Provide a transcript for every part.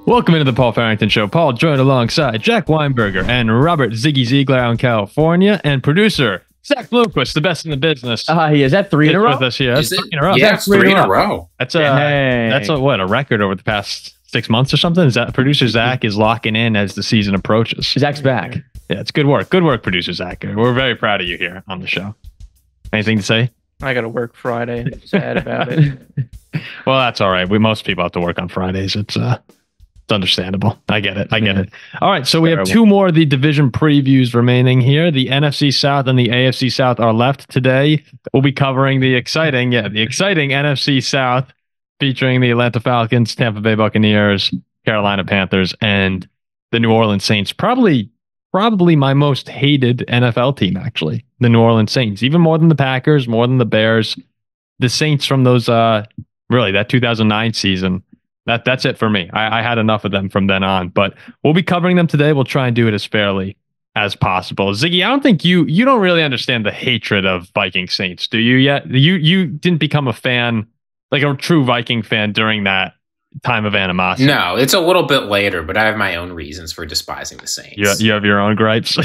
Welcome into the Paul Farrington Show. Paul joined alongside Jack Weinberger and Robert Ziggy Ziegler out in California, and producer Zach Bloomquist, the best in the business. He is that three in a row? With us here. That's three in a row. Yeah, it's three in a row. That's a record over the past 6 months or something. Is that producer Zach is locking in as the season approaches? Zach's back. Yeah, it's good work. Good work, producer Zach. We're very proud of you here on the show. Anything to say? I got to work Friday. I'm sad about it. Well, that's all right. Most people have to work on Fridays. It's understandable. I get it. All right. So we have two more of the division previews remaining here. The NFC South and the AFC South are left today. We'll be covering the exciting NFC South featuring the Atlanta Falcons, Tampa Bay Buccaneers, Carolina Panthers, and the New Orleans Saints. Probably my most hated NFL team, actually. The New Orleans Saints, even more than the Packers, more than the Bears. The Saints from those, that 2009 season. That's it for me. I had enough of them from then on, but we'll be covering them today. We'll try and do it as fairly as possible. Ziggy, I don't think you don't really understand the hatred of Viking Saints, do you yet? You didn't become a fan, like a true Viking fan during that time of animosity. No, it's a little bit later, but I have my own reasons for despising the Saints. You have your own gripes.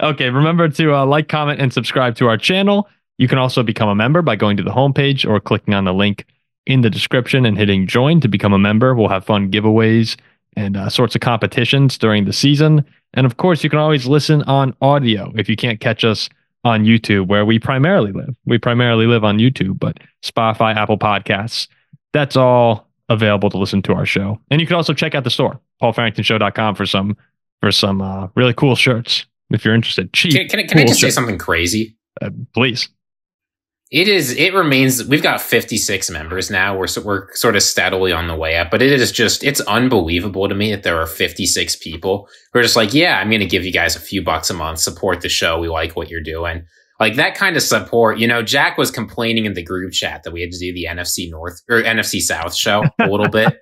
Okay, remember to like, comment, and subscribe to our channel. You can also become a member by going to the homepage or clicking on the link in the description and hitting join to become a member. We'll have fun giveaways and sorts of competitions during the season. And of course, you can always listen on audio if you can't catch us on YouTube, where we primarily live. We primarily live on YouTube, but Spotify, Apple Podcasts, that's all available to listen to our show. And you can also check out the store, paulfarringtonshow.com, for some really cool shirts if you're interested. Cheap. Can I just say something crazy? Please. It remains, we've got 56 members now. We're sort of steadily on the way up, but it's unbelievable to me that there are 56 people who are just like, yeah, I'm going to give you guys a few bucks a month, support the show. We like what you're doing. Like that kind of support, Jack was complaining in the group chat that we had to do the NFC North or NFC South show a little bit.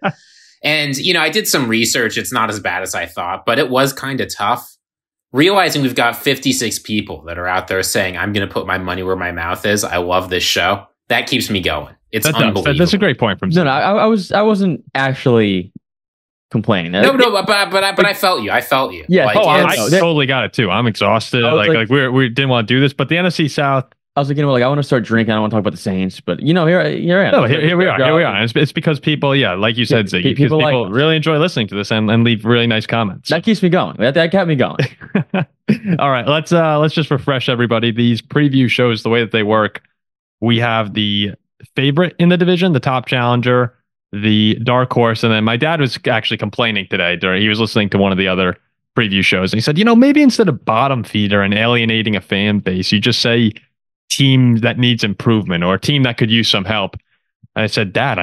And, I did some research. It's not as bad as I thought, but it was kind of tough. Realizing we've got 56 people that are out there saying, I'm going to put my money where my mouth is. I love this show. That keeps me going. It's unbelievable. That's a great point from No, I wasn't actually complaining. No, but I felt you. I felt you. Yeah. I totally got it too. I'm exhausted. Like we didn't want to do this, but the NFC South. I was like, I want to start drinking. I don't want to talk about the Saints, but here I am. No, here we are. It's because people, like you said, Ziggy, people really enjoy listening to this and leave really nice comments. That keeps me going. That kept me going. All right, let's just refresh everybody. These preview shows, the way that they work, we have the favorite in the division, the top challenger, the dark horse, and then my dad was actually complaining today. He was listening to one of the other preview shows, and he said, maybe instead of bottom feeder and alienating a fan base, you just say team that needs improvement or a team that could use some help. And I said, Dad,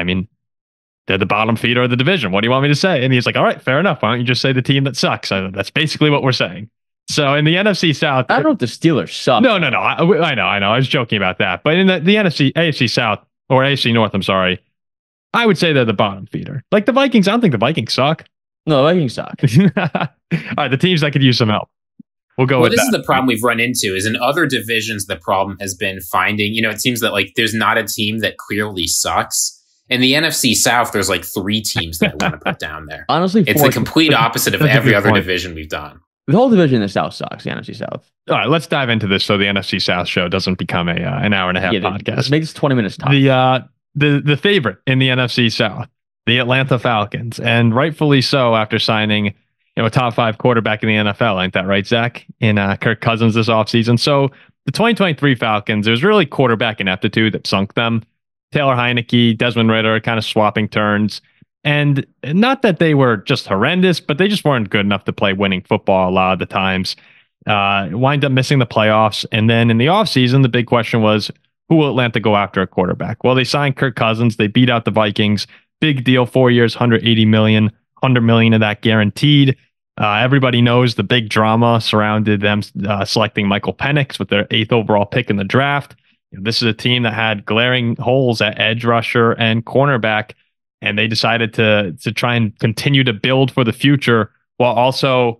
they're the bottom feeder of the division. What do you want me to say? And he's like, all right, fair enough. Why don't you just say the team that sucks? That's basically what we're saying. So in the NFC South, I don't know if the Steelers suck. No. I know. I was joking about that. But in the AFC South or AFC North, I'm sorry, I would say they're the bottom feeder. Like the Vikings, I don't think the Vikings suck. No, the Vikings suck. All right, the teams that could use some help. We'll go with that. This is the problem we've run into is in other divisions, the problem has been finding, it seems that there's not a team that clearly sucks. In the NFC South, there's 3 teams that I want to put down there. Honestly, it's the complete opposite of every other division we've done. The whole division in the South sucks, the NFC South. All right, let's dive into this so the NFC South show doesn't become an hour and a half podcast. Make this 20 minutes top. The favorite in the NFC South, the Atlanta Falcons, and rightfully so after signing a top 5 quarterback in the NFL. Ain't that right, Zach? In Kirk Cousins this offseason. So the 2023 Falcons, it was really quarterback ineptitude that sunk them. Taylor Heineke, Desmond Ridder kind of swapping turns. And not that they were just horrendous, but they just weren't good enough to play winning football a lot of the times. Wind up missing the playoffs. And then in the offseason, the big question was, who will Atlanta go after a quarterback? Well, they signed Kirk Cousins. They beat out the Vikings. Big deal, 4 years, $180 million. $100 million of that guaranteed. Everybody knows the big drama surrounded them selecting Michael Penix with their 8th overall pick in the draft. This is a team that had glaring holes at edge rusher and cornerback, and they decided to try and continue to build for the future while also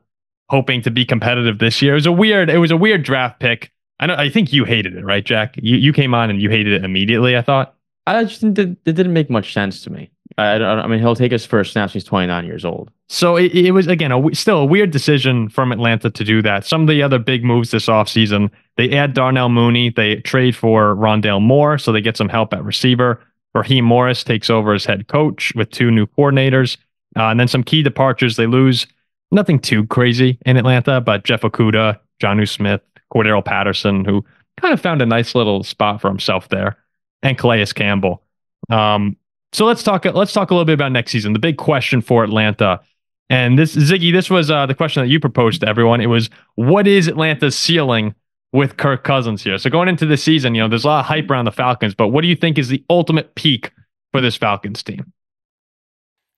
hoping to be competitive this year. It was a weird draft pick. I think you hated it, right, Jack? You came on and you hated it immediately, I thought. I just it didn't make much sense to me. I mean, he'll take his first snaps. He's 29 years old. So it was, again, still a weird decision from Atlanta to do that. Some of the other big moves this offseason, they add Darnell Mooney. They trade for Rondale Moore, so they get some help at receiver. Raheem Morris takes over as head coach with 2 new coordinators. And then some key departures. They lose nothing too crazy in Atlanta, but Jeff Okudah, Jonnu Smith, Cordero Patterson, who kind of found a nice little spot for himself there, and Calais Campbell. So let's talk a little bit about next season. The big question for Atlanta, and this, Ziggy, this was the question that you proposed to everyone. It was, what is Atlanta's ceiling with Kirk Cousins here? So going into the season, there's a lot of hype around the Falcons, but what do you think is the ultimate peak for this Falcons team?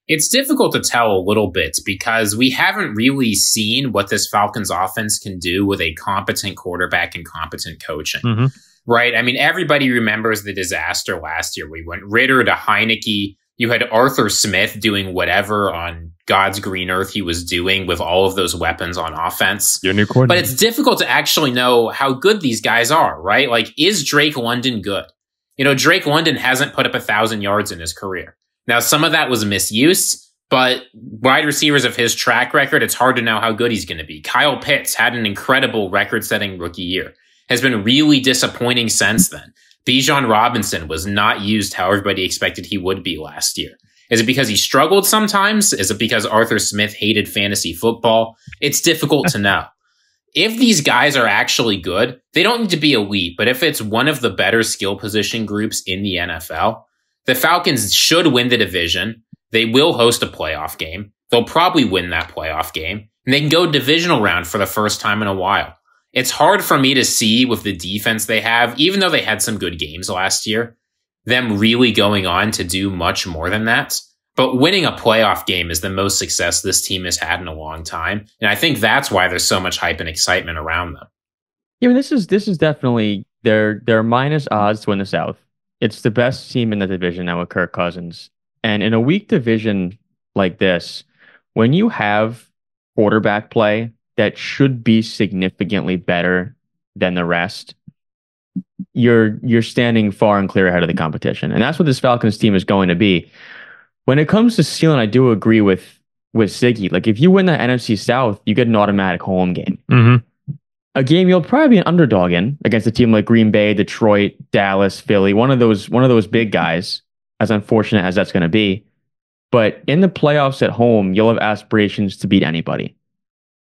It's difficult to tell a little bit because we haven't really seen what this Falcons offense can do with a competent quarterback and competent coaching. Mm-hmm. Right? I mean, everybody remembers the disaster last year. We went Ritter to Heineke. You had Arthur Smith doing whatever on God's green earth he was doing with all of those weapons on offense. Your new coordinator. But it's difficult to actually know how good these guys are, right? Like, is Drake London good? Drake London hasn't put up 1,000 yards in his career. Now, some of that was misuse, but wide receivers of his track record, it's hard to know how good he's going to be. Kyle Pitts had an incredible record-setting rookie year. Has been really disappointing since then. Bijan Robinson was not used how everybody expected he would be last year. Is it because he struggled sometimes? Is it because Arthur Smith hated fantasy football? It's difficult to know. If these guys are actually good, they don't need to be elite, but if it's one of the better skill position groups in the NFL, the Falcons should win the division. They will host a playoff game. They'll probably win that playoff game, and they can go divisional round for the first time in a while. It's hard for me to see with the defense they have, even though they had some good games last year, them really going on to do much more than that. But winning a playoff game is the most success this team has had in a long time. And I think that's why there's so much hype and excitement around them. Yeah, I mean, this is definitely they're minus odds to win the South. It's the best team in the division now with Kirk Cousins. And in a weak division like this, when you have quarterback play that should be significantly better than the rest, you're standing far and clear ahead of the competition. And that's what this Falcons team is going to be. When it comes to ceiling, I do agree with Ziggy. Like, if you win the NFC South, you get an automatic home game. Mm-hmm. A game you'll probably be an underdog in against a team like Green Bay, Detroit, Dallas, Philly, one of those big guys, as unfortunate as that's going to be. But in the playoffs at home, you'll have aspirations to beat anybody.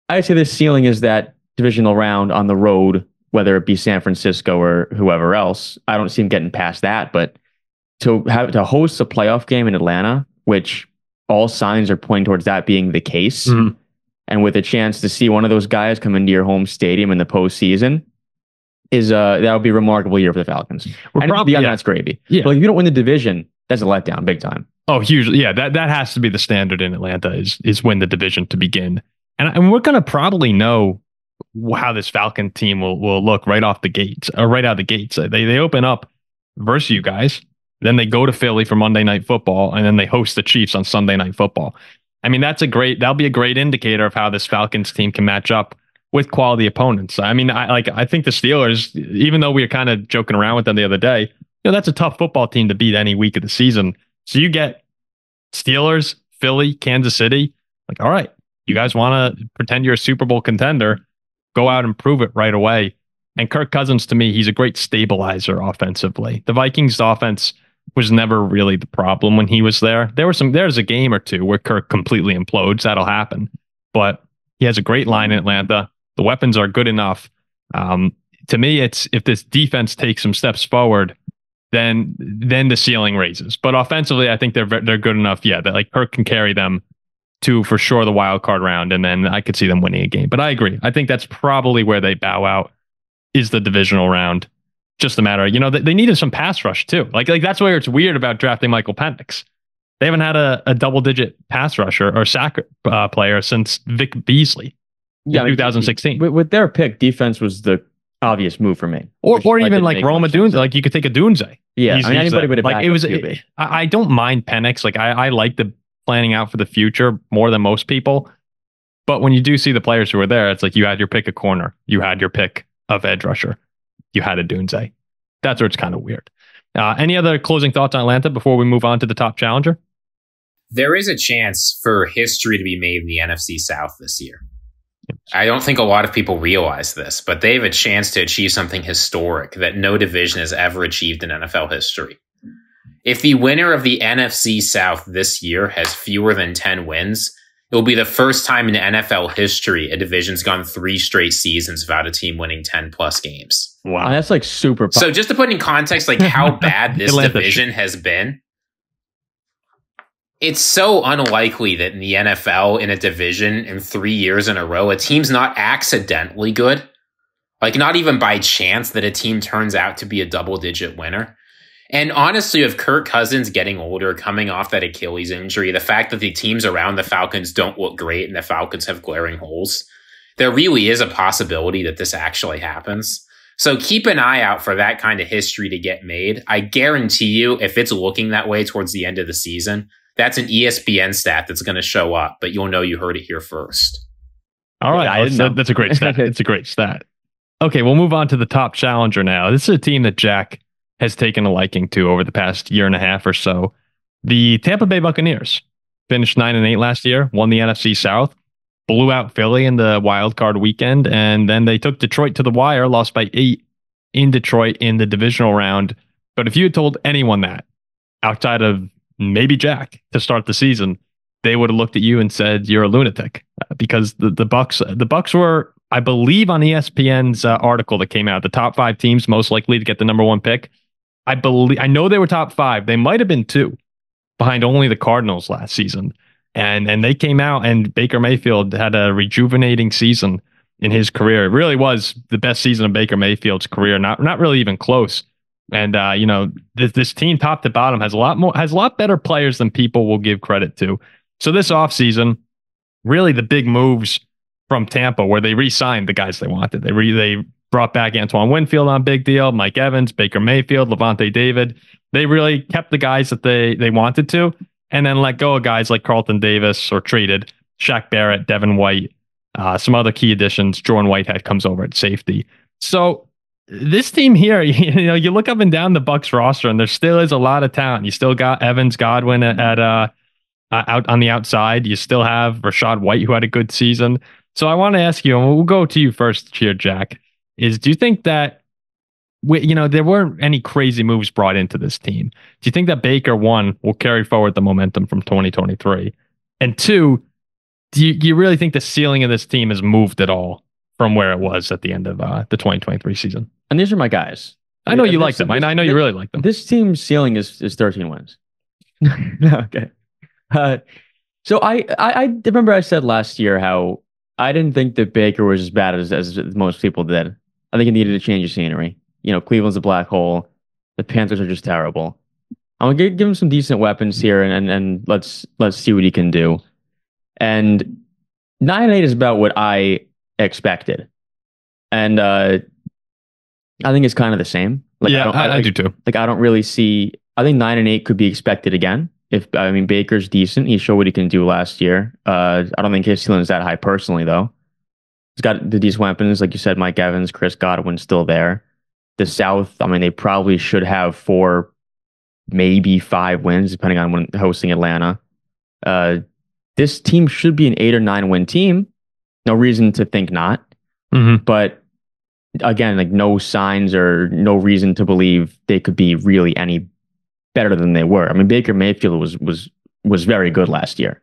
I'd say the ceiling is that divisional round on the road, whether it be San Francisco or whoever else. I don't see him getting past that, but to host a playoff game in Atlanta, which all signs are pointing towards that being the case, and with a chance to see one of those guys come into your home stadium in the postseason, that would be a remarkable year for the Falcons. That's gravy. Yeah. But if you don't win the division, that's a letdown, big time. Oh, hugely. Yeah, that has to be the standard in Atlanta is win the division to begin. And we're going to probably know how this Falcon team will look right out of the gates. They open up versus you guys. Then they go to Philly for Monday Night Football, and then they host the Chiefs on Sunday Night Football. I mean, that'll be a great indicator of how this Falcons team can match up with quality opponents. I mean, I think the Steelers, even though we were kind of joking around with them the other day, that's a tough football team to beat any week of the season. So you get Steelers, Philly, Kansas City. Like, all right, you guys want to pretend you're a Super Bowl contender, go out and prove it right away. And Kirk Cousins, to me, he's a great stabilizer offensively. The Vikings offense was never really the problem when he was there. There's a game or two where Kirk completely implodes. That'll happen. But he has a great line in Atlanta. The weapons are good enough. To me, it's if this defense takes some steps forward, then the ceiling raises. But offensively, I think they're good enough. Yeah, that like Kirk can carry them to for sure the wild card round, and then I could see them winning a game. But I agree. I think that's probably where they bow out is the divisional round. Just a matter of, they needed some pass rush too. Like that's where it's weird about drafting Michael Penix. They haven't had a double-digit pass rusher or sack player since Vic Beasley in 2016. With their pick, defense was the obvious move for me. Or even like Roma Dunze. Like you could take a Dunze. Yeah, anybody would have like it was. I don't mind Penix. Like I like the planning out for the future more than most people. But when you do see the players who are there, it's like you had your pick of corner, you had your pick of edge rusher, you had a Dunze. That's where it's kind of weird. Any other closing thoughts on Atlanta before we move on to the top challenger? There is a chance for history to be made in the NFC South this year. I don't think a lot of people realize this, but they have a chance to achieve something historic that no division has ever achieved in NFL history. If the winner of the NFC South this year has fewer than 10 wins, it will be the first time in NFL history a division's gone 3 straight seasons without a team winning 10 plus games. Wow, that's like super. So just to put in context, like how bad this division has been, it's so unlikely that in the NFL, in a division, in 3 years in a row, a team's not accidentally good. Like, not even by chance that a team turns out to be a double-digit winner. And honestly, with Kirk Cousins getting older, coming off that Achilles injury, the fact that the teams around the Falcons don't look great and the Falcons have glaring holes, there really is a possibility that this actually happens. So keep an eye out for that kind of history to get made. I guarantee you, if it's looking that way towards the end of the season, that's an ESPN stat that's going to show up, but you'll know you heard it here first. All right. That's a great stat. It's a great stat. Okay, we'll move on to the top challenger now. This is a team that Jack has taken a liking to over the past year and a half or so. The Tampa Bay Buccaneers finished 9-8 last year, won the NFC South, blew out Philly in the wild card weekend, and then they took Detroit to the wire, lost by 8 in Detroit in the divisional round. But if you had told anyone that, outside of maybe Jack, to start the season, they would have looked at you and said you're a lunatic, because the Bucs were, I believe, on ESPN's article that came out, the top 5 teams most likely to get the number 1 pick. I know they were top 5. They might have been 2 behind only the Cardinals last season, and they came out, and Baker Mayfield had a rejuvenating season in his career. It really was the best season of Baker Mayfield's career, not really even close. And this team, top to bottom, has a lot better players than people will give credit to. So this offseason, really the big moves from Tampa, where they re-signed the guys they wanted. They brought back Antoine Winfield on big deal, Mike Evans, Baker Mayfield, Levante David. They really kept the guys that they wanted to, and then let go of guys like Carlton Davis, or traded Shaq Barrett, Devin White, some other key additions. Jordan Whitehead comes over at safety. So this team here, you look up and down the Bucs roster, and there still is a lot of talent. You still got Evans, Godwin at out on the outside. You still have Rashad White, who had a good season. So I want to ask you, and we'll go to you first here, Jack, do you think that there weren't any crazy moves brought into this team? Do you think that Baker, 1, will carry forward the momentum from 2023? And 2, do you really think the ceiling of this team has moved at all from where it was at the end of the 2023 season? And these are my guys. I know you like them. I know you really like them. This team's ceiling is 13 wins. Okay. So I remember I said last year how I didn't think that Baker was as bad as most people did. I think he needed a change of scenery. Cleveland's a black hole. The Panthers are just terrible. I'm gonna give him some decent weapons here, and let's see what he can do. And 9-8 is about what I expected, and I think it's kind of the same. I do too. I don't really see. I think 9-8 could be expected again. Baker's decent. He showed what he can do last year. I don't think his ceiling is that high personally, though. He's got the decent weapons, like you said, Mike Evans, Chris Godwin still there. The South, they probably should have 4, maybe 5 wins, depending on when hosting Atlanta. This team should be an 8 or 9 win team. No reason to think not. Mm-hmm. But again, no signs or no reason to believe they could be really any better than they were. Baker Mayfield was very good last year.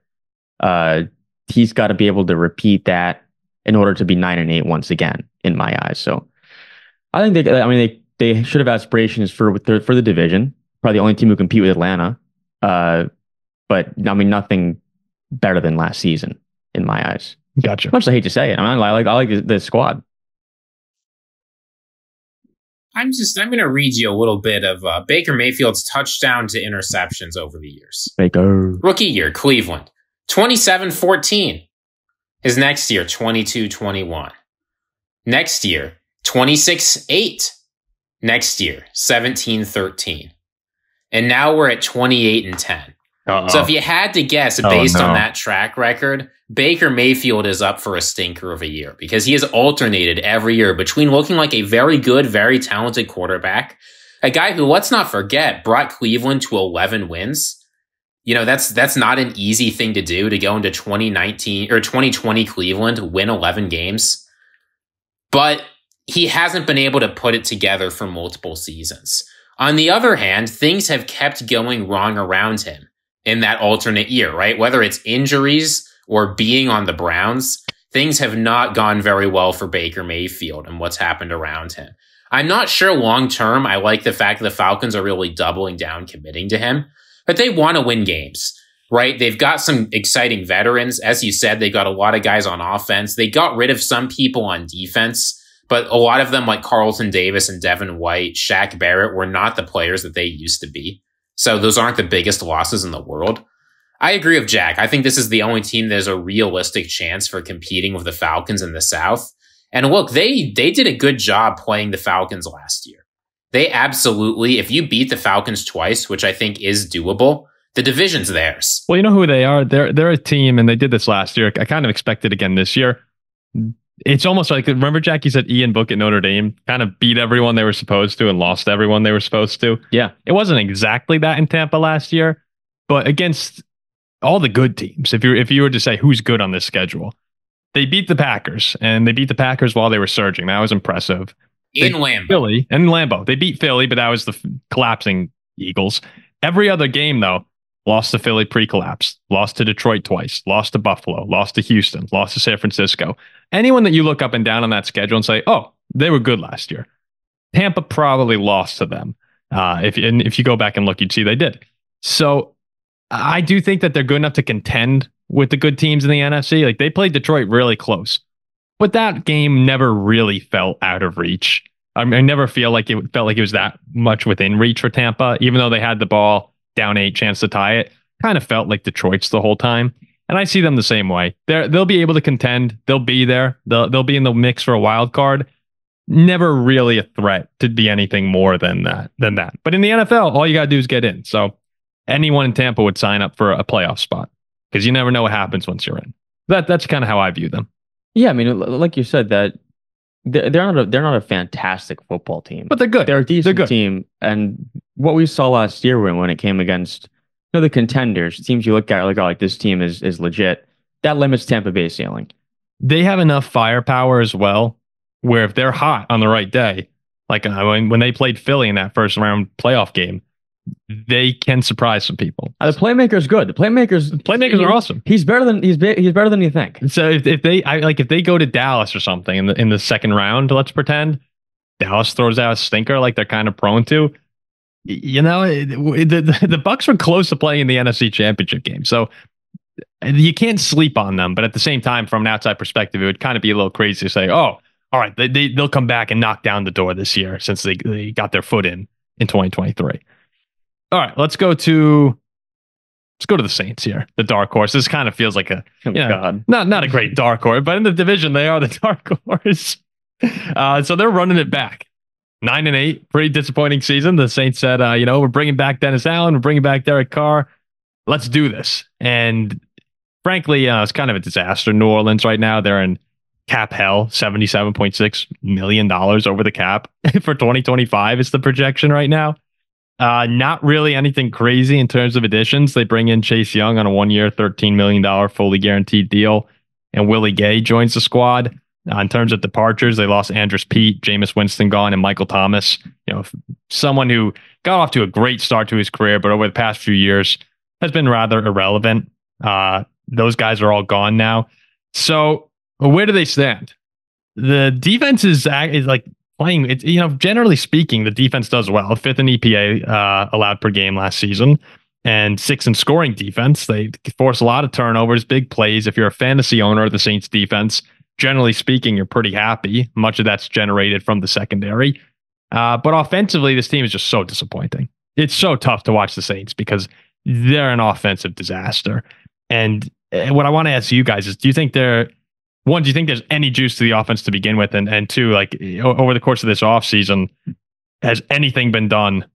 He's got to be able to repeat that in order to be 9-8 once again, in my eyes. So I think they should have aspirations for the division. Probably the only team who compete with Atlanta. But nothing better than last season in my eyes. Gotcha. Much as I hate to say it, I like the squad. I'm going to read you a little bit of Baker Mayfield's touchdown to interceptions over the years. Baker. Rookie year, Cleveland, 27-14. His next year, 22-21. Next year, 26-8. Next year, 17-13. And now we're at 28-10. Uh-oh. So if you had to guess based on that track record, Baker Mayfield is up for a stinker of a year, because he has alternated every year between looking like a very good, very talented quarterback, a guy who, let's not forget, brought Cleveland to 11 wins, that's not an easy thing to do, to go into 2019 or 2020 Cleveland, win 11 games. But he hasn't been able to put it together for multiple seasons. On the other hand, things have kept going wrong around him in that alternate year, right? Whether it's injuries or being on the Browns, things have not gone very well for Baker Mayfield and what's happened around him. I'm not sure long term. I like the fact that the Falcons are really doubling down, committing to him, but they want to win games, right? They've got some exciting veterans. As you said, they got a lot of guys on offense. They got rid of some people on defense, but a lot of them, like Carlton Davis and Devin White, Shaq Barrett, were not the players that they used to be. So those aren't the biggest losses in the world. I agree with Jack. I think this is the only team that has a realistic chance for competing with the Falcons in the South. And look, they did a good job playing the Falcons last year. They absolutely, if you beat the Falcons twice, which I think is doable, the division's theirs. Well, you know who they are? They're a team, and they did this last year. I kind of expect it again this year. It's almost like, remember, Jack, you said Ian Book at Notre Dame kind of beat everyone they were supposed to and lost everyone they were supposed to. Yeah. It wasn't exactly that in Tampa last year, but against all the good teams, if you were to say who's good on this schedule, they beat the Packers, and they beat the Packers while they were surging. That was impressive. In Lambeau. Philly and Lambeau. They beat Philly, but that was the collapsing Eagles. Every other game, though, lost to Philly pre-collapse, lost to Detroit twice, lost to Buffalo, lost to Houston, lost to San Francisco. Anyone that you look up and down on that schedule and say, oh, they were good last year, Tampa probably lost to them. If you go back and look, you'd see they did. So I do think that they're good enough to contend with the good teams in the NFC. Like, they played Detroit really close, but that game never really felt out of reach. I never felt like it was that much within reach for Tampa, even though they had the ball down 8, chance to tie it. Kind of felt like Detroit's the whole time. And I see them the same way. They'll be able to contend. They'll be there. They'll be in the mix for a wild card. Never really a threat to be anything more than that. But in the NFL, all you got to do is get in. So anyone in Tampa would sign up for a playoff spot, because you never know what happens once you're in. That's kind of how I view them. Yeah, I mean, like you said, that they're not a fantastic football team, But they're good. They're a decent team, and what we saw last year when it came against the contenders, teams you look at like this team is legit. That limits Tampa Bay's ceiling. They have enough firepower as well, where if they're hot on the right day, like when they played Philly in that first round playoff game, they can surprise some people. The playmaker's good. The playmakers are awesome. He's better than you think. So if they go to Dallas or something in the second round, let's pretend Dallas throws out a stinker like they're kind of prone to. The Bucs were close to playing in the NFC Championship game, so you can't sleep on them. But at the same time, from an outside perspective, it would kind of be a little crazy to say, "Oh, all right, they'll come back and knock down the door this year," since they got their foot in 2023. All right, let's go to the Saints here, the dark horse. This kind of feels like not a great dark horse, but in the division they are the dark horse. So they're running it back. 9-8, pretty disappointing season. The Saints said, we're bringing back Dennis Allen, we're bringing back Derek Carr. Let's do this. And frankly, it's kind of a disaster. New Orleans right now, they're in cap hell, $77.6 million over the cap for 2025 is the projection right now. Not really anything crazy in terms of additions. They bring in Chase Young on a 1-year, $13 million fully guaranteed deal, and Willie Gay joins the squad. In terms of departures, they lost Andres Pete, Jameis Winston gone, and Michael Thomas. Someone who got off to a great start to his career, but over the past few years has been rather irrelevant. Those guys are all gone now. So where do they stand? The defense is like playing. It's, generally speaking, the defense does well. 5th in EPA allowed per game last season, and 6th in scoring defense. They force a lot of turnovers, big plays. If you're a fantasy owner of the Saints defense, generally speaking, you're pretty happy. Much of that's generated from the secondary. But offensively, this team is just so disappointing. It's so tough to watch the Saints because they're an offensive disaster. And what I want to ask you guys is, do you think there's any juice to the offense to begin with? And two, like over the course of this offseason, has anything been done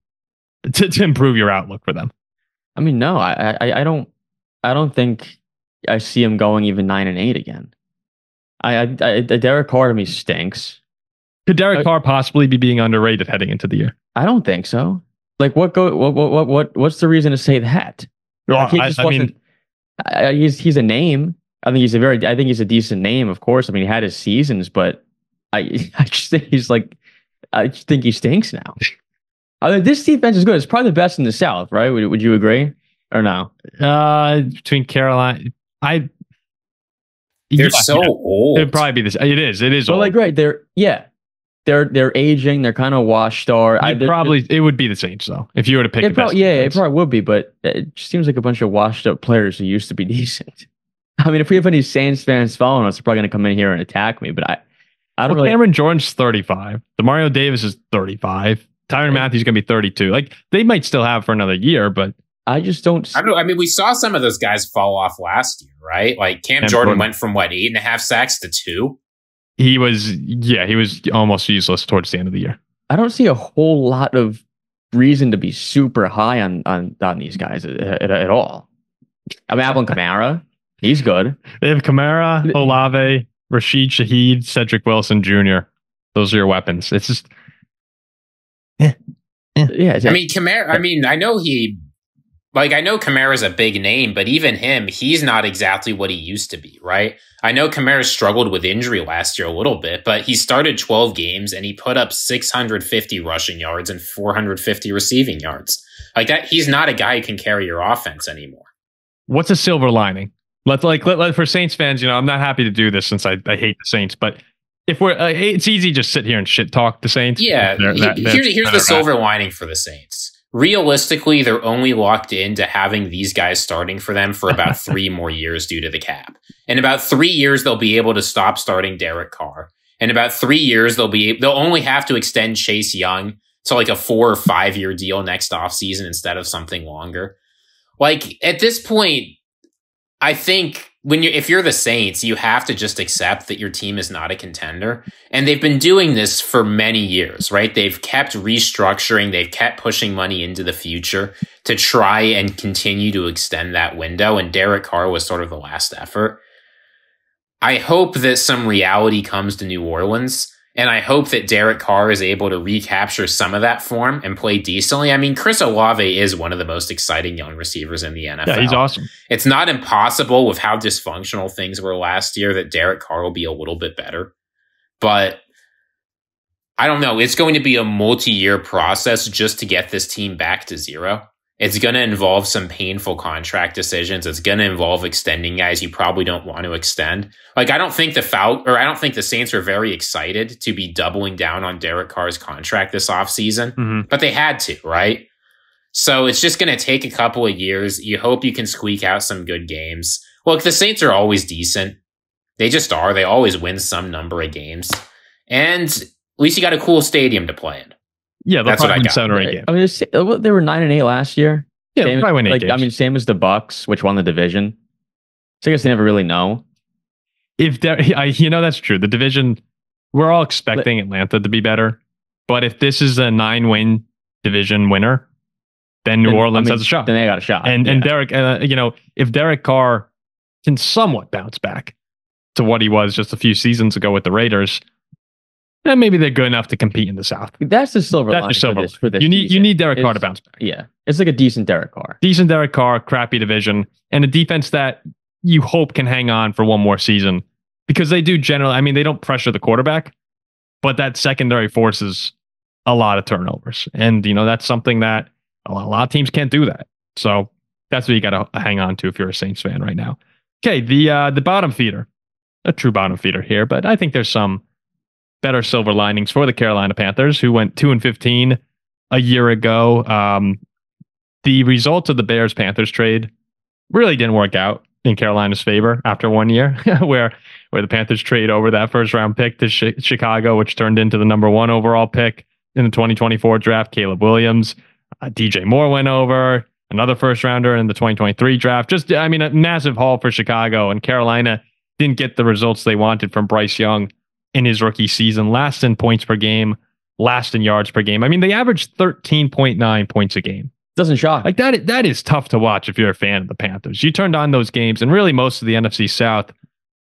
to improve your outlook for them? I mean, no, I don't think I see him going even 9-8 again. Derek Carr to me stinks. Could Derek Carr possibly be being underrated heading into the year? I don't think so. Like, what's the reason to say that? Well, Like, he just wasn't. He's a name. I think he's a decent name, of course. I mean, he had his seasons, but I just think I just think he stinks now. I mean, this defense is good. It's probably the best in the South, right? Would you agree or no? Between Carolina, They're so old. It'd probably be this. It is. Well, old. like, right, they're aging. They're kind of washed out. It would be the Saints though. If you were to pick, it probably would be. But it just seems like a bunch of washed up players who used to be decent. I mean, if we have any Saints fans following us, they're probably going to come in here and attack me. But I don't really. Cameron Jordan's 35. Demario Davis is 35. Tyrann Matthews is going to be 32. Like, they might still have for another year, but I just don't. I mean, we saw some of those guys fall off last year, right? Like Cam Jordan went from 8.5 sacks to 2. He was almost useless towards the end of the year. I don't see a whole lot of reason to be super high on these guys at all. I mean, Alvin Kamara, he's good. They have Kamara, Olave, Rashid Shaheed, Cedric Wilson Jr. Those are your weapons. It's just, yeah. I mean, Kamara. I mean, I know Kamara's a big name, but even him, he's not exactly what he used to be, right? I know Kamara struggled with injury last year a little bit, but he started 12 games and he put up 650 rushing yards and 450 receiving yards. Like that, he's not a guy who can carry your offense anymore. What's a silver lining? Let for Saints fans, I'm not happy to do this since I hate the Saints, but if we're, it's easy to just sit here and shit talk the Saints. Yeah, here's the silver lining for the Saints. Realistically, they're only locked into having these guys starting for them for about 3 more years due to the cap. In about 3 years, they'll be able to stop starting Derek Carr. In about 3 years, they'll only have to extend Chase Young to like a 4 or 5 year deal next offseason instead of something longer. Like at this point, I think if you're the Saints, you have to just accept that your team is not a contender. And they've been doing this for many years, right? They've kept restructuring. They've kept pushing money into the future to try and continue to extend that window. And Derek Carr was sort of the last effort. I hope that some reality comes to New Orleans. And I hope that Derek Carr is able to recapture some of that form and play decently. I mean, Chris Olave is one of the most exciting young receivers in the NFL. Yeah, he's awesome. It's not impossible with how dysfunctional things were last year that Derek Carr will be a little bit better. But I don't know. It's going to be a multi-year process just to get this team back to 0. It's going to involve some painful contract decisions. It's going to involve extending guys you probably don't want to extend. Like, I don't think the Saints are very excited to be doubling down on Derek Carr's contract this offseason, but they had to, right? So it's just going to take a couple of years. You hope you can squeak out some good games. Look, the Saints are always decent. They just are. They always win some number of games. And at least you got a cool stadium to play in. Yeah, that's what I got. 7 or 8 games. I mean, they were 9-8 last year. Yeah, they probably win 8 games. I mean, same as the Bucs, which won the division. So I guess they never really know. That's true. The division, we're all expecting Atlanta to be better, but if this is a 9-win division winner, then New Orleans has a shot. Then they got a shot. And Derek, if Derek Carr can somewhat bounce back to what he was just a few seasons ago with the Raiders, then maybe they're good enough to compete in the South. That's the silver lining for this you need Derek Carr to bounce back. Yeah, it's like a decent Derek Carr. Decent Derek Carr, crappy division, and a defense that you hope can hang on for one more season because they do generally. I mean, they don't pressure the quarterback, but that secondary forces a lot of turnovers, and that's something that a lot of teams can't do that. So that's what you got to hang on to if you're a Saints fan right now. Okay, the bottom feeder, a true bottom feeder here, but I think there's some better silver linings for the Carolina Panthers, who went 2-15 a year ago. The results of the Bears-Panthers trade really didn't work out in Carolina's favor after 1 year, where the Panthers trade over that first-round pick to Chicago, which turned into the number 1 overall pick in the 2024 draft. Caleb Williams, DJ Moore went over, another first-rounder in the 2023 draft. Just, a massive haul for Chicago, and Carolina didn't get the results they wanted from Bryce Young in his rookie season. Last in points per game, last in yards per game. I mean, they averaged 13.9 points a game. Doesn't shock. Like that is tough to watch if you're a fan of the Panthers. You turned on those games, and really most of the NFC South,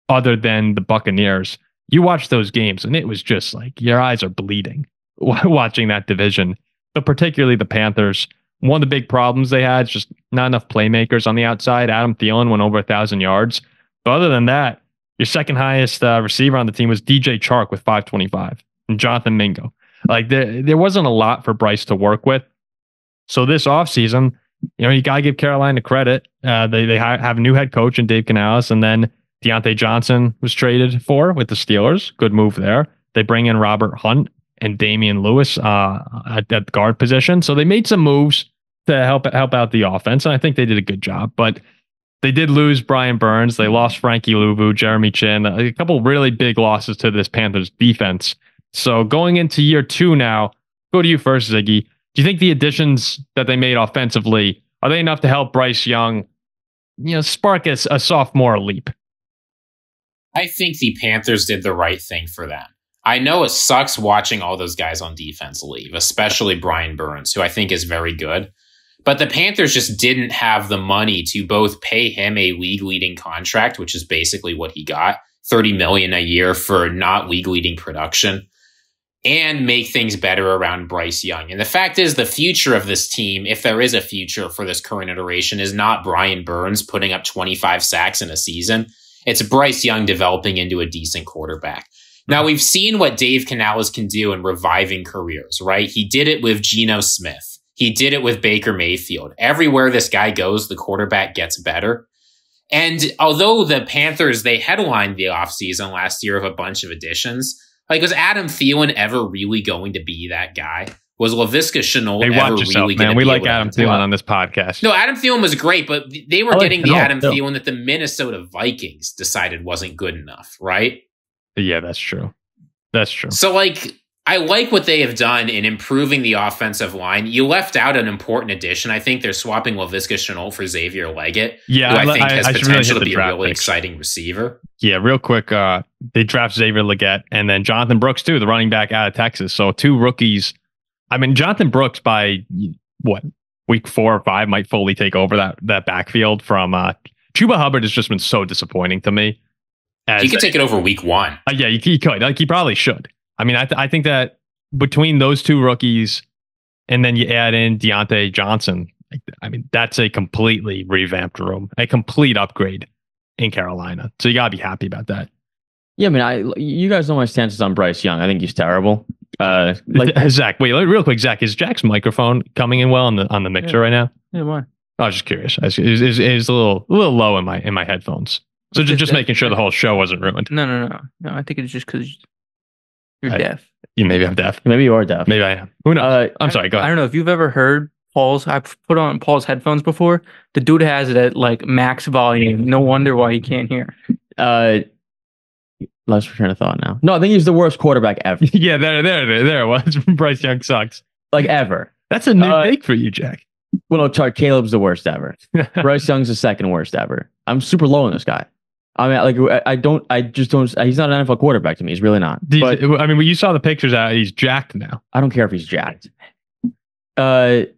other than the Buccaneers, you watched those games, and it was just like your eyes are bleeding watching that division. But particularly the Panthers One of the big problems they had is just not enough playmakers on the outside. Adam Thielen went over 1,000 yards. But other than that, your second highest receiver on the team was DJ Chark with 525 and Jonathan Mingo. Like there wasn't a lot for Bryce to work with. So this offseason, you got to give Carolina credit. They have a new head coach in Dave Canales, and then Deontay Johnson was traded for with the Steelers. Good move there. They bring in Robert Hunt and Damian Lewis at the guard position. So they made some moves to help out the offense, and I think they did a good job. But they did lose Brian Burns. They lost Frankie Louvu, Jeremy Chin, a couple really big losses to this Panthers defense. So going into year 2 now, go to you first, Ziggy. Do you think the additions that they made offensively, are they enough to help Bryce Young, spark a sophomore leap? I think the Panthers did the right thing for them. I know it sucks watching all those guys on defense leave, especially Brian Burns, who I think is very good. But the Panthers just didn't have the money to both pay him a league-leading contract, which is basically what he got, $30 million a year for not league-leading production, and make things better around Bryce Young. And the fact is, the future of this team, if there is a future for this current iteration, is not Brian Burns putting up 25 sacks in a season. It's Bryce Young developing into a decent quarterback. Now, we've seen what Dave Canales can do in reviving careers, right? He did it with Geno Smith. He did it with Baker Mayfield. Everywhere this guy goes, the quarterback gets better. And although the Panthers, they headlined the offseason last year of a bunch of additions, like, was Adam Thielen ever really going to be that guy? Was Laviska Shenault ever really going to be? We like Adam Thielen on this podcast. No, Adam Thielen was great, but they were getting the Adam Thielen that the Minnesota Vikings decided wasn't good enough, right? Yeah, that's true. That's true. So, I like what they have done in improving the offensive line. You left out an important addition. I think they're swapping Laviska Shenault for Xavier Leggett, who I think has potential to be a really exciting receiver. Yeah, real quick, they draft Xavier Leggett and then Jonathan Brooks, too, the running back out of Texas. So 2 rookies. I mean, Jonathan Brooks by, week 4 or 5 might fully take over that backfield from Chuba Hubbard has just been so disappointing to me. He could take it over week 1. Yeah, he could. He probably should. I mean, I think that between those 2 rookies and then you add in Deontay Johnson, I mean, that's a completely revamped room, a complete upgrade in Carolina. So you got to be happy about that. Yeah, I mean, you guys know my stances on Bryce Young. I think he's terrible. Zach, wait, real quick, Zach, is Jack's microphone coming in well on the mixer right now? Yeah, why? I was just curious. It's a little low in my headphones. So just making sure the whole show wasn't ruined. No. I think it's just because you're deaf. You maybe I'm deaf. Maybe you are deaf. Maybe I am. Who knows? I'm sorry. Go ahead. I don't know if you've ever heard Paul's. I've put on Paul's headphones before. The dude has it at max volume. No wonder why he can't hear. Let's return a thought now. No, I think he's the worst quarterback ever. Yeah, there it was. Bryce Young sucks. Ever. That's a new take for you, Jack. Well, no, Caleb's the worst ever. Bryce Young's the second worst ever. I'm super low on this guy. I mean, I just don't. He's not an NFL quarterback to me. He's really not. But I mean, when you saw the pictures out, he's jacked now. I don't care if he's jacked. But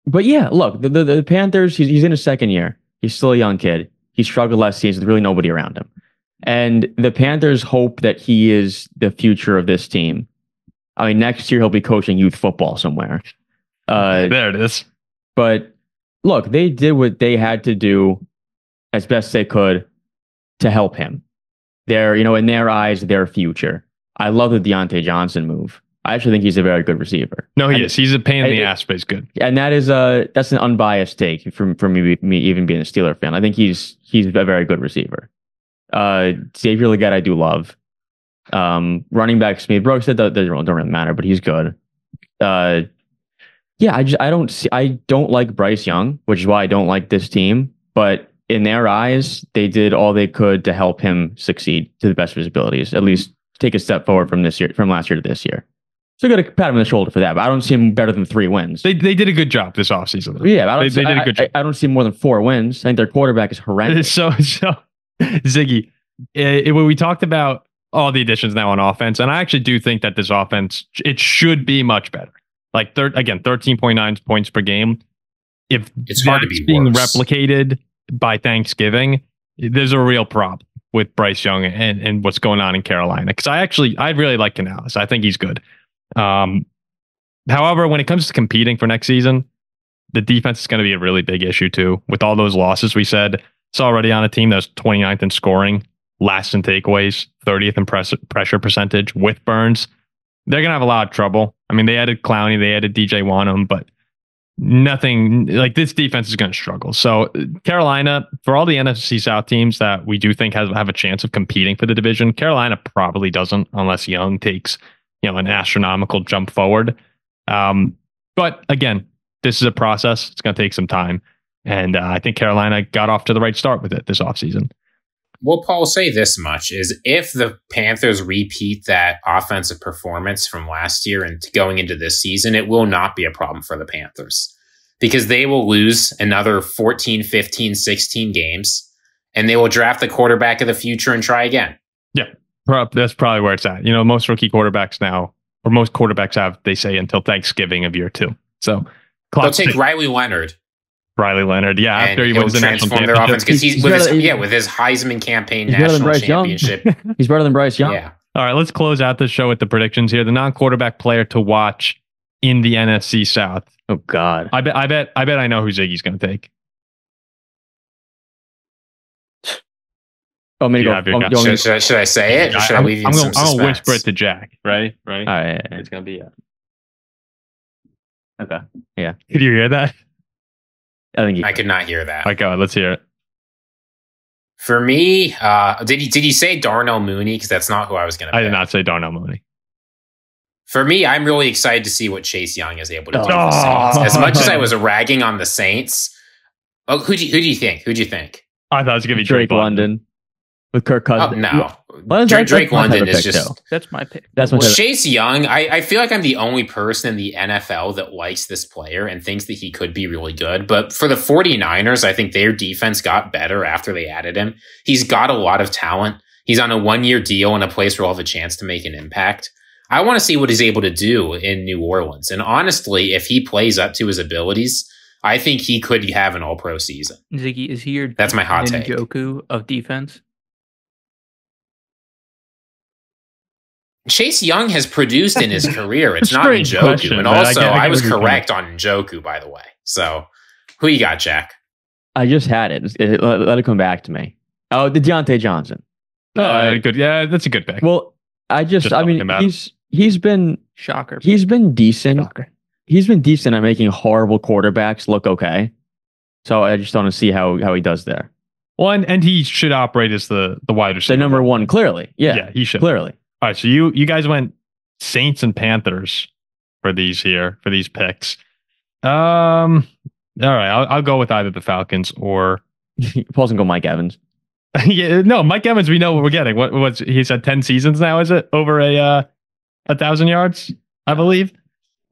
yeah, look, the Panthers. He's in his second year. He's still a young kid. He struggled last season with really nobody around him. And the Panthers hope that he is the future of this team. I mean, next year he'll be coaching youth football somewhere. There it is. But look, they did what they had to do as best they could to help him. They're, in their eyes, their future. I love the Deontay Johnson move. I actually think he's a very good receiver. No, he is. He's a pain in the ass, but he's good. And that's an unbiased take from me even being a Steeler fan. I think he's a very good receiver. Xavier Leggett, I do love. Running back Smith Brooks, that don't really matter, but he's good. I don't like Bryce Young, which is why I don't like this team. But in their eyes, they did all they could to help him succeed to the best of his abilities. At least take a step forward from last year to this year. So I got to pat him on the shoulder for that. But I don't see him better than 3 wins. They did a good job this offseason. Yeah, they did a good job. I don't see more than 4 wins. I think their quarterback is horrendous. So Ziggy, when we talked about all the additions now on offense, and I actually do think that this offense, it should be much better. 13.9 points per game. If it's hard to be being worse. Replicated by Thanksgiving, there's a real problem with Bryce Young and what's going on in Carolina. Because I really like Canales. I think he's good. However, when it comes to competing for next season, the defense is going to be a really big issue too. With all those losses we said, it's already on a team that's 29th in scoring, last in takeaways, 30th in pressure percentage with Burns. They're going to have a lot of trouble. I mean, they added Clowney, they added DJ Wanham, but nothing like this defense is going to struggle. So Carolina, for all the NFC South teams that we do think have a chance of competing for the division, Carolina probably doesn't unless Young takes, an astronomical jump forward. But again, this is a process. It's going to take some time. And I think Carolina got off to the right start with it this offseason. Well, Paul, say this much is if the Panthers repeat that offensive performance from last year and going into this season, it will not be a problem for the Panthers because they will lose another 14, 15, 16 games and they will draft the quarterback of the future and try again. Yeah, that's probably where it's at. Most rookie quarterbacks now, or most quarterbacks have, they say, until Thanksgiving of year 2. So they'll take Riley Leonard. Yeah, after he wins the national championship. Their offense because he's with his Heisman campaign national championship. He's better than Bryce Young. Yeah. All right, let's close out the show with the predictions here. The non-quarterback player to watch in the NFC South. Oh God, I bet I know who Ziggy's going to take. Should I say it? Or should I leave you in some suspense? I'm going to whisper it to Jack. Right. All right. It's going to be okay. Yeah. Did you hear that? I could not hear that. My God, let's hear it. For me, did he say Darnell Mooney? Because that's not who I was going to. I did not say Darnell Mooney. For me, I'm really excited to see what Chase Young is able to do. For the Saints. As much as I was ragging on the Saints, who do you think? Who do you think? I thought it was going to be Drake London with Kirk Cousins. Oh, no. Drake London is just... That's my pick. Chase Young, I feel like I'm the only person in the NFL that likes this player and thinks that he could be really good. But for the 49ers, I think their defense got better after they added him. He's got a lot of talent. He's on a 1-year deal in a place where he'll have a chance to make an impact. I want to see what he's able to do in New Orleans. And honestly, if he plays up to his abilities, I think he could have an all-pro season. Ziggy, is he your That's my hot take. Njoku of defense? Chase Young has produced in his career. It's not Njoku. And also, I was correct on Njoku, by the way. So, who you got, Jack? I just had it. Let it come back to me. Oh, the Deontay Johnson. Good. Yeah, that's a good pick. Well, he's been... Shocker. He's been decent. Shocker. He's been decent at making horrible quarterbacks look okay. So, I just want to see how he does there. Well, and he should operate as the wide receiver. The number one, clearly. Yeah, he should. Clearly. All right, so you guys went Saints and Panthers for these picks. All right, I'll go with either the Falcons or Paul's gonna go Mike Evans. Yeah, no, Mike Evans. We know what we're getting. What's he's had 10 seasons now? Is it over 1,000 yards? I believe.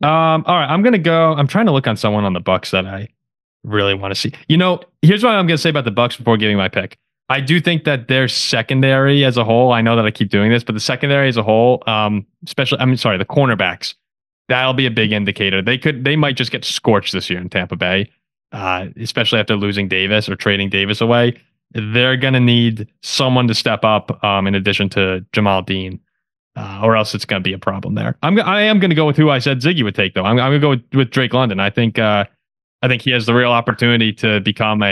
All right, I'm gonna go. I'm trying to look on someone on the Bucs that I really want to see. Here's what I'm gonna say about the Bucs before giving my pick. I do think that their secondary as a whole, I know that I keep doing this, but the secondary as a whole, the cornerbacks, that'll be a big indicator. They might just get scorched this year in Tampa Bay, especially after losing Davis or trading Davis away. They're going to need someone to step up in addition to Jamal Dean, or else it's going to be a problem there. I am going to go with who I said Ziggy would take, though. I'm going to go with Drake London. I think he has the real opportunity to become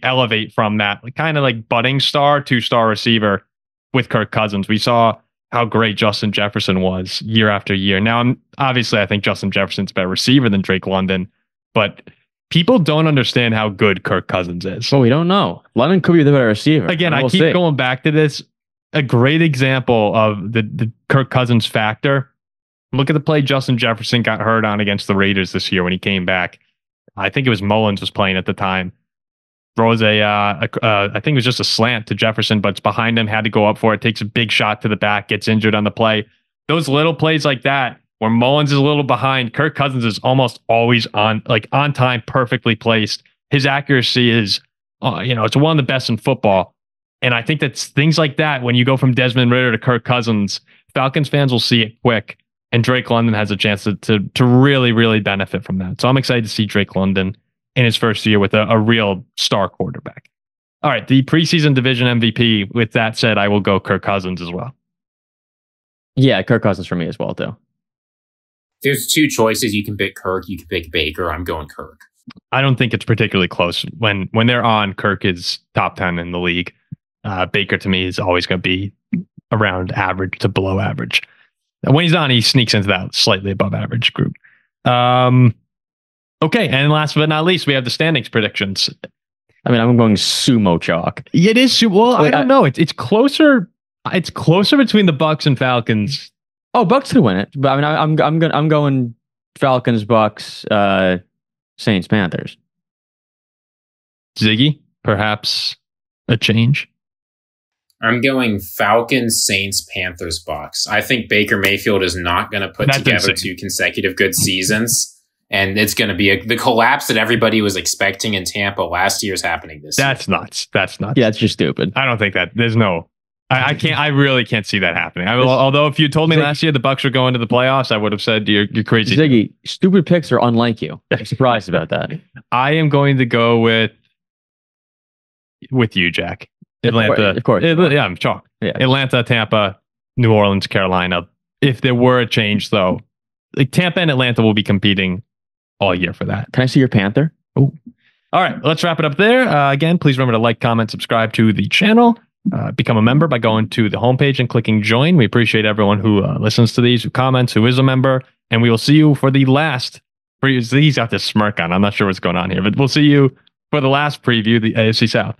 elevate from that kind of like budding star, 2-star receiver with Kirk Cousins. We saw how great Justin Jefferson was year after year. Now, obviously, I think Justin Jefferson's a better receiver than Drake London, but people don't understand how good Kirk Cousins is. Well, we don't know. London could be the better receiver. Again, I keep going back to this. A great example of the Kirk Cousins factor. Look at the play Justin Jefferson got hurt on against the Raiders this year when he came back. I think it was Mullins was playing at the time. Throws I think it was just a slant to Jefferson, but it's behind him, had to go up for it, takes a big shot to the back, gets injured on the play. Those little plays like that, where Mullins is a little behind, Kirk Cousins is almost always on time, perfectly placed. His accuracy is, it's one of the best in football. And I think that's things like that, when you go from Desmond Ridder to Kirk Cousins, Falcons fans will see it quick. And Drake London has a chance to really, really benefit from that. So I'm excited to see Drake London in his first year with a real star quarterback. All right, the preseason division MVP. With that said, I will go Kirk Cousins as well. Yeah, Kirk Cousins for me as well, too. There's two choices. You can pick Kirk, you can pick Baker. I'm going Kirk. I don't think it's particularly close. When they're on, Kirk is top 10 in the league. Baker to me is always going to be around average to below average. And when he's on, he sneaks into that slightly above average group. Okay, and last but not least, we have the standings predictions. I mean, I'm going sumo chalk. It is. Well, I don't know. It's closer. It's closer between the Bucs and Falcons. Oh, Bucs could win it, but I mean, I'm going Falcons, Bucs, Saints, Panthers. Ziggy, perhaps a change. I'm going Falcons, Saints, Panthers, Bucs. I think Baker Mayfield is not going to put together 2 consecutive good seasons. And it's going to be the collapse that everybody was expecting in Tampa last year is happening this year. That's nuts. That's nuts. Yeah, it's just stupid. I don't think that there's no. I can't. I really can't see that happening. Although if you told me last year the Bucs were going to the playoffs, I would have said you're crazy. Ziggy, stupid picks are unlike you. I'm surprised about that. I am going to go with you, Jack. Atlanta, of course. Yeah, I'm chalk. Yeah. Atlanta, Tampa, New Orleans, Carolina. If there were a change, though, like Tampa and Atlanta will be competing all year for that. Can I see your Panther? Oh, all right. Let's wrap it up there. Again, please remember to like, comment, subscribe to the channel. Become a member by going to the homepage and clicking join. We appreciate everyone who listens to these, who comments, who is a member, and we will see you for the last. He's got this smirk on. I'm not sure what's going on here, but we'll see you for the last preview, the AFC South.